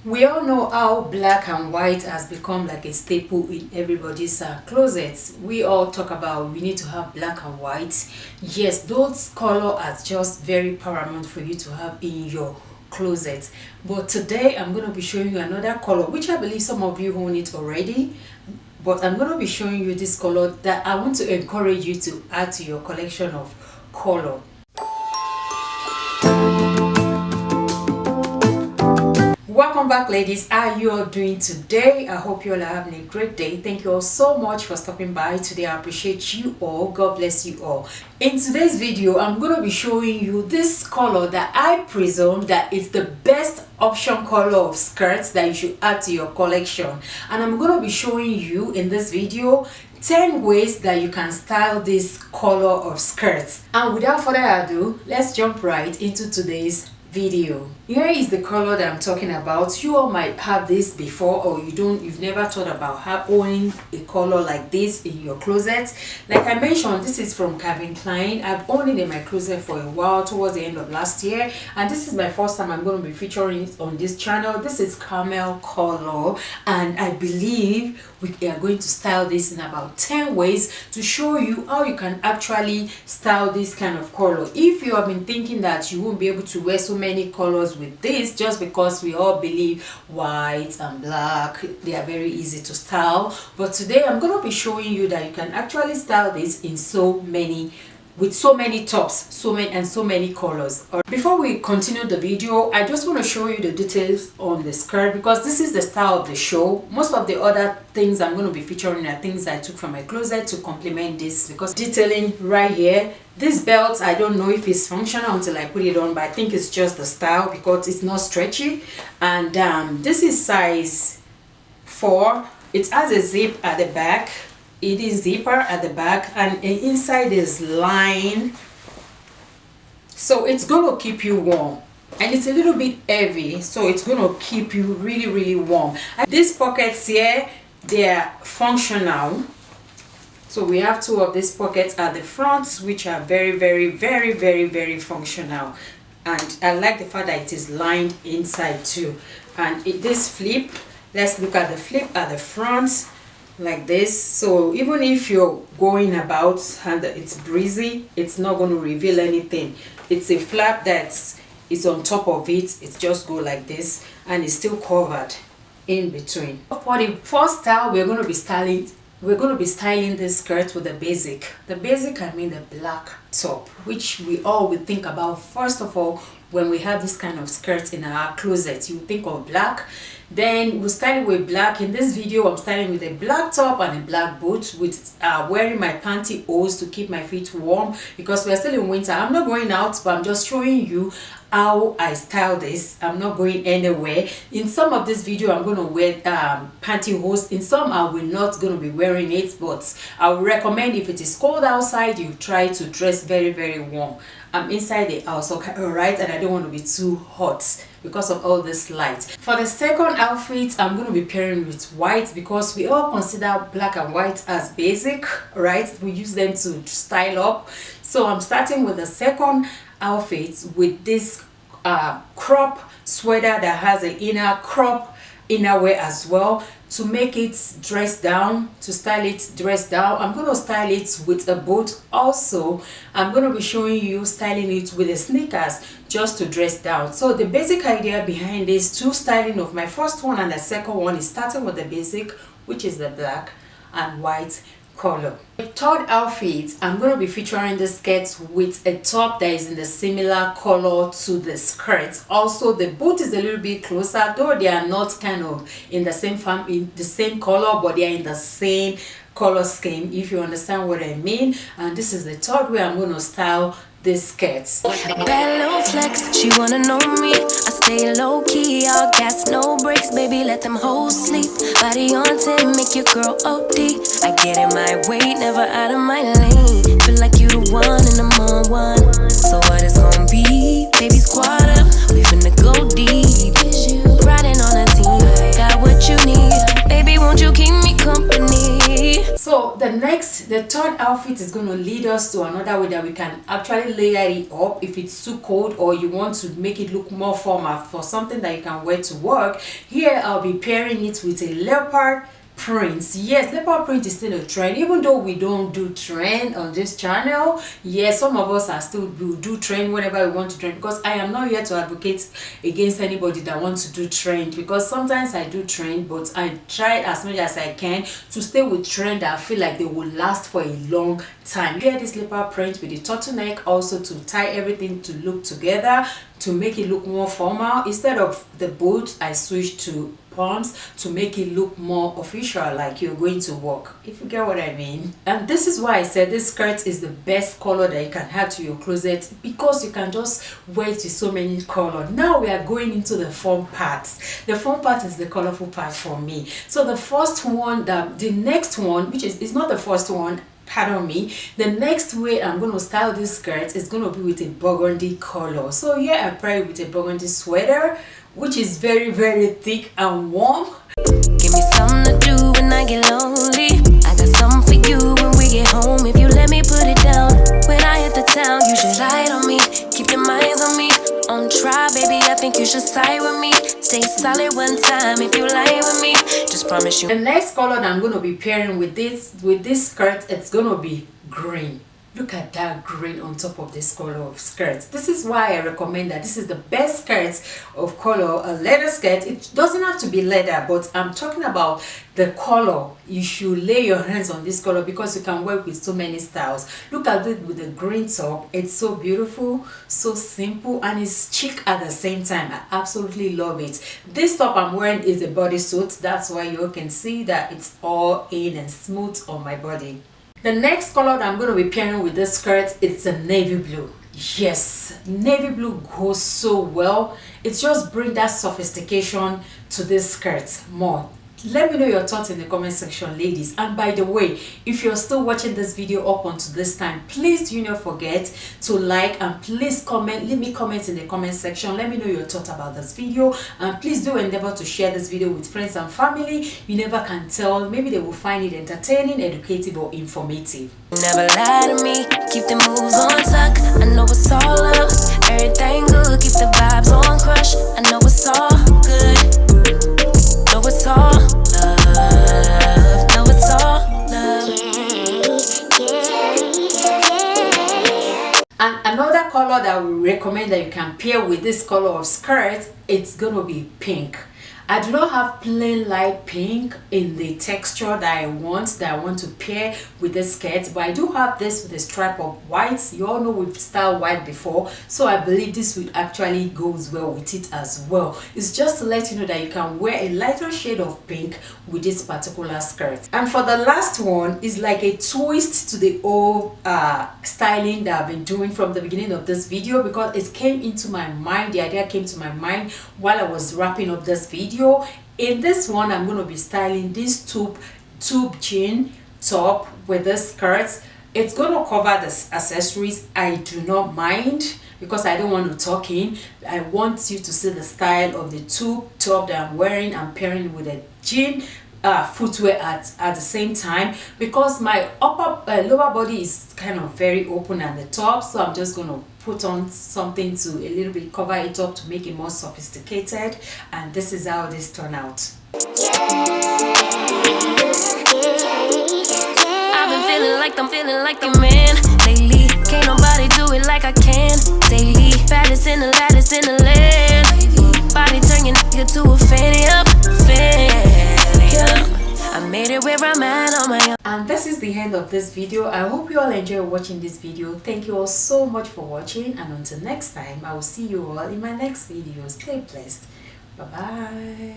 We all know how black and white has become like a staple in everybody's closets. We all talk about we need to have black and white. Yes, those color are just very paramount for you to have in your closet. But today I'm going to be showing you another color, which I believe some of you own it already. But I'm going to be showing you this color that I want to encourage you to add to your collection of color. Welcome back, ladies. How are you all doing today? I hope you all are having a great day. Thank you all so much for stopping by today. I appreciate you all. God bless you all. In today's video, I'm going to be showing you this color that I presume that is the best option color of skirts that you should add to your collection. And I'm going to be showing you in this video 10 ways that you can style this color of skirts. And without further ado, let's jump right into today's video. Here is the color that I'm talking about. You all might have this before, or you've never thought about owning a color like this in your closet. Like I mentioned, this is from Calvin Klein. I've owned it in my closet for a while, towards the end of last year, and this is my first time I'm going to be featuring it on this channel. This is caramel color, and I believe we are going to style this in about 10 ways to show you how you can actually style this kind of color. If you have been thinking that you won't be able to wear so many colors with this, just because we all believe white and black, they are very easy to style, but today I'm going to be showing you that you can actually style this in with so many tops, so many colors. Before we continue the video, I just want to show you the details on the skirt, because this is the style of the show. Most of the other things I'm going to be featuring are things I took from my closet to complement this, because detailing right here, this belt, I don't know if it's functional until I put it on, but I think it's just the style because it's not stretchy. And this is size 4. It has a zip at the back. It is zipper at the back, and inside is lined, so it's going to keep you warm, and it's a little bit heavy, so it's going to keep you really warm. And these pockets here, they are functional, so we have 2 of these pockets at the front, which are very functional. And I like the fact that it is lined inside too. And this flip, let's look at the flip at the front like this. So even if you're going about and it's breezy, it's not going to reveal anything. It's a flap that is on top of it. It just go like this, and it's still covered in between. For the first style, we're going to be styling this skirt with the basic. The basic, I mean the black top, which we all will think about first of all when we have this kind of skirt in our closet. You think of black, then we'll style it with black. In this video, I'm styling with a black top and a black boot, with wearing my pantyhose to keep my feet warm, because we're still in winter. I'm not going out, but I'm just showing you how I style this. I'm not going anywhere. In some of this video, I'm going to wear pantyhose. In some, I will not going to be wearing it, but I would recommend, if it is cold outside, you try to dress very warm. I'm inside the house, okay, alright, and I don't want to be too hot because of all this light. For the second outfit, I'm going to be pairing with white, because we all consider black and white as basic, right? We use them to style up. So I'm starting with the second outfit with this crop sweater that has an inner crop innerwear as well, to make it dress down, to style it dress down. I'm going to style it with a boot also. I'm going to be showing you styling it with the sneakers just to dress down. So the basic idea behind this 2 styling of my first one and the second one is starting with the basic, which is the black and white color. The third outfit, I'm going to be featuring the skirt with a top that is in the similar color to the skirt. Also, the boot is a little bit closer, though they are not kind of in the same color, but they are in the same color scheme, if you understand what I mean. And this is the third way I'm going to style this skirt. Bad little flex, she wanna know me. I stay low key, all gas, no brakes, baby, let them hoes sleep. Body on 10, make your girl OD. I get in my way, never out of my lane. Feel like you the one and I'm on one. So what it's gonna be? Baby, squad up, we finna go deep. Riding on a team, got what you need. Baby, won't you keep me company? So the The third outfit is going to lead us to another way that we can actually layer it up if it's too cold or you want to make it look more formal for something that you can wear to work. Here I'll be pairing it with a leopard print. Yes, leopard print is still a trend, even though we don't do trend on this channel. Yes, some of us are still do trend whenever we want to trend, because I am not here to advocate against anybody that wants to do trend, because sometimes I do trend, but I try as much as I can to stay with trend that I feel like they will last for a long time. Here this leopard print with the turtleneck, also to tie everything to look together, to make it look more formal. Instead of the boot, I switched to pumps to make it look more official, like you're going to work, if you get what I mean. And this is why I said this skirt is the best color that you can add to your closet, because you can just wear it with so many colors. Now we are going into the fun parts. The fun part is the colorful part for me. So the first one, the next one, which is not the first one, pardon me, the next way I'm going to style this skirt is going to be with a burgundy color. So here I pair it with a burgundy sweater, which is very, very thick and warm. Give me something to do when I get lonely. I got something for you when we get home. If you let me put it down, when I hit the town, you should ride on me. Keep your minds on me. On try, baby, I think you should side with me. Stay solid one time if you lie with me. Just promise you. The next color that I'm going to be pairing with this skirt, it's going to be green. Look at that green on top of this color of skirts. This is why I recommend that this is the best skirt of color, a leather skirt. It doesn't have to be leather, but I'm talking about the color. You should lay your hands on this color because you can work with so many styles. Look at it with the green top. It's so beautiful, so simple, and it's chic at the same time. I absolutely love it. This top I'm wearing is a bodysuit. That's why you can see that it's all in and smooth on my body. The next color that I'm going to be pairing with this skirt, it's a navy blue. Yes, navy blue goes so well. It just brings that sophistication to this skirt more. Let me know your thoughts in the comment section, ladies. And by the way, if you're still watching this video up until this time, please do not forget to like, and please comment. Leave me comments in the comment section. Let me know your thoughts about this video, and please do endeavor to share this video with friends and family. You never can tell, maybe they will find it entertaining, educative, or informative. Never lie to me, keep the moves on tuck. I know it's all love, everything good. Keep the vibes on crush. I know it's all good. Know it's all love. Know it's all love. And another color that we recommend that you can pair with this color of skirt, it's gonna be pink. I do not have plain light pink in the texture that I want to pair with this skirt, but I do have this with a stripe of white. You all know we've styled white before, so I believe this will actually goes well with it as well. It's just to let you know that you can wear a lighter shade of pink with this particular skirt. And for the last one, is like a twist to the old styling that I've been doing from the beginning of this video, because it came into my mind, the idea came to my mind while I was wrapping up this video. In this one, I'm going to be styling this tube jean top with this skirt. It's going to cover the accessories. I do not mind, because I don't want to tuck in. I want you to see the style of the tube top that I'm wearing. I'm pairing with a jean footwear at the same time, because my lower body is kind of very open at the top, so I'm just going to put on something to a little bit cover it up to make it more sophisticated. And this is how this turned out. I've been feeling like the man lately. Can't nobody do it like I can daily. Baddest in the land. Body turn your nigga to a fanny up. I made it where I'm at on my own. And this is the end of this video. I hope you all enjoy watching this video. Thank you all so much for watching, and until next time, I will see you all in my next video. Stay blessed. Bye bye.